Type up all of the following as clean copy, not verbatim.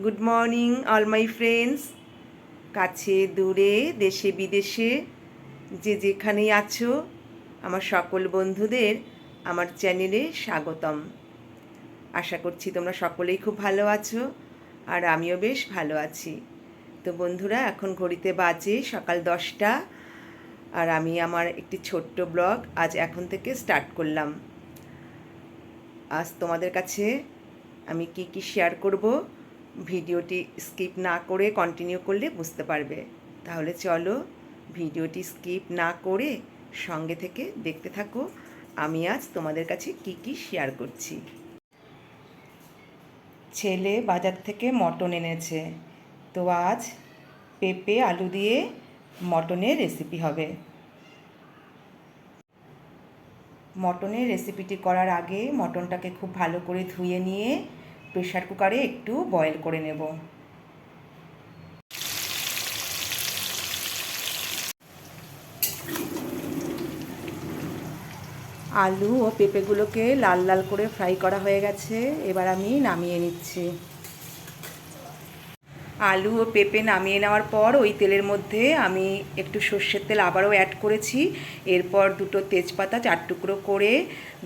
Good morning all my friends, কাছে দূরে দেশে বিদেশে যে যেখানেই আছো আমার সকল বন্ধুদের আমার চ্যানেলে স্বাগতম। আশা করছি তোমরা সকলেই খুব ভালো আছো আর আমিও বেশ ভালো আছি। তো বন্ধুরা, এখন ঘড়িতে বাজে সকাল 10টা আর আমি আমার একটি ছোট্ট ব্লগ আজ এখন থেকে স্টার্ট করলাম। আজ তোমাদের কাছে আমি কি শেয়ার করব, ভিডিওটি স্কিপ না করে কন্টিনিউ করলে বুঝতে পারবে। তাহলে চলো ভিডিওটি স্কিপ না করে সঙ্গে থেকে দেখতে থাকো আমি আজ তোমাদের কাছে কি শেয়ার করছি। ছেলে বাজার থেকে মটন এনেছে, তো আজ পেঁপে আলু দিয়ে মটনের রেসিপি হবে। মটনের রেসিপিটি করার আগে মটনটাকে খুব ভালো করে ধুয়ে নিয়ে প্রেশার কুকারে একটু বয়েল করে নেব। আলু ও পেঁপেগুলোকে লাল লাল করে ফ্রাই করা হয়ে গেছে, এবার আমি নামিয়ে নিচ্ছি। আলু ও পেঁপে নামিয়ে নেওয়ার পর ওই তেলের মধ্যে আমি একটু সর্ষের তেল আবারও অ্যাড করেছি। এরপর দুটো তেজপাতা 4 টুকরো করে,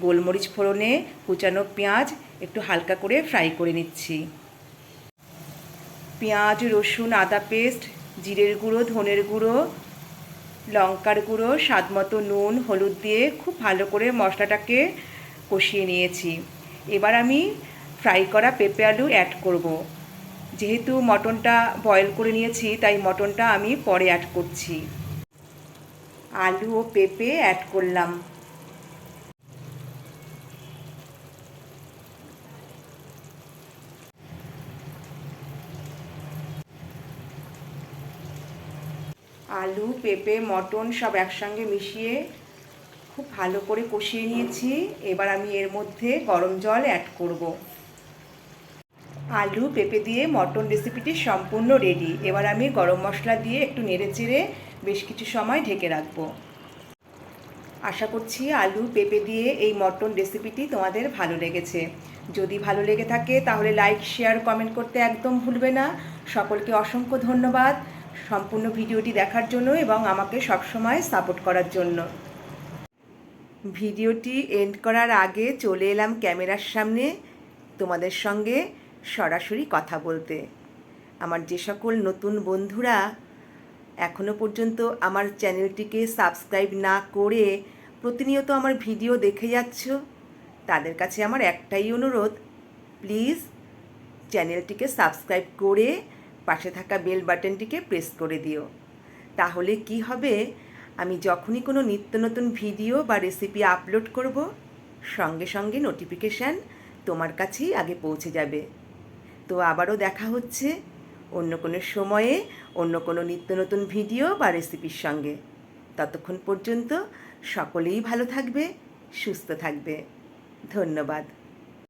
গোলমরিচ ফোড়নে কুচানো পেঁয়াজ একটু হালকা করে ফ্রাই করে নিচ্ছি। পেঁয়াজ, রসুন, আদা পেস্ট, জিরের গুঁড়ো, ধনের গুঁড়ো, লঙ্কার গুঁড়ো, স্বাদমতো নুন, হলুদ দিয়ে খুব ভালো করে মশলাটাকে কষিয়ে নিয়েছি। এবার আমি ফ্রাই করা পেঁপে আলু অ্যাড করব। যেহেতু মটনটা বয়েল করে নিয়েছি তাই মটনটা আমি পরে অ্যাড করছি। আলু ও পেঁপে অ্যাড করলাম। আলু, পেঁপে, মটন সব একসঙ্গে মিশিয়ে খুব ভালো করে কষিয়ে নিয়েছি। এবার আমি এর মধ্যে গরম জল অ্যাড করব। আলু পেঁপে দিয়ে মটন রেসিপিটি সম্পূর্ণ রেডি। এবার আমি গরম মশলা দিয়ে একটু নেড়েচেড়ে বেশ কিছু সময় ঢেকে রাখবো। আশা করছি আলু পেঁপে দিয়ে এই মটন রেসিপিটি তোমাদের ভালো লেগেছে। যদি ভালো লেগে থাকে তাহলে লাইক, শেয়ার, কমেন্ট করতে একদম ভুলবে না। সকলকে অসংখ্য ধন্যবাদ সম্পূর্ণ ভিডিওটি দেখার জন্য এবং আমাকে সবসময় সাপোর্ট করার জন্য। ভিডিওটি এন্ড করার আগে চলে এলাম ক্যামেরার সামনে তোমাদের সঙ্গে সরাসরি কথা বলতে। আমার যে সকল নতুন বন্ধুরা এখনও পর্যন্ত আমার চ্যানেলটিকে সাবস্ক্রাইব না করে প্রতিনিয়ত আমার ভিডিও দেখে যাচ্ছ, তাদের কাছে আমার একটাই অনুরোধ, প্লিজ চ্যানেলটিকে সাবস্ক্রাইব করে পাশে থাকা বেল বাটনটিকে প্রেস করে দিও। তাহলে কি হবে, আমি যখনই কোনো নিত্য নতুন ভিডিও বা রেসিপি আপলোড করব সঙ্গে সঙ্গে নোটিফিকেশান তোমার কাছেই আগে পৌঁছে যাবে। তো আবারও দেখা হচ্ছে অন্য কোনো সময়ে অন্য কোনো নিত্য নতুন ভিডিও বা রেসিপির সঙ্গে। ততক্ষণ পর্যন্ত সকলেই ভালো থাকবে, সুস্থ থাকবে। ধন্যবাদ।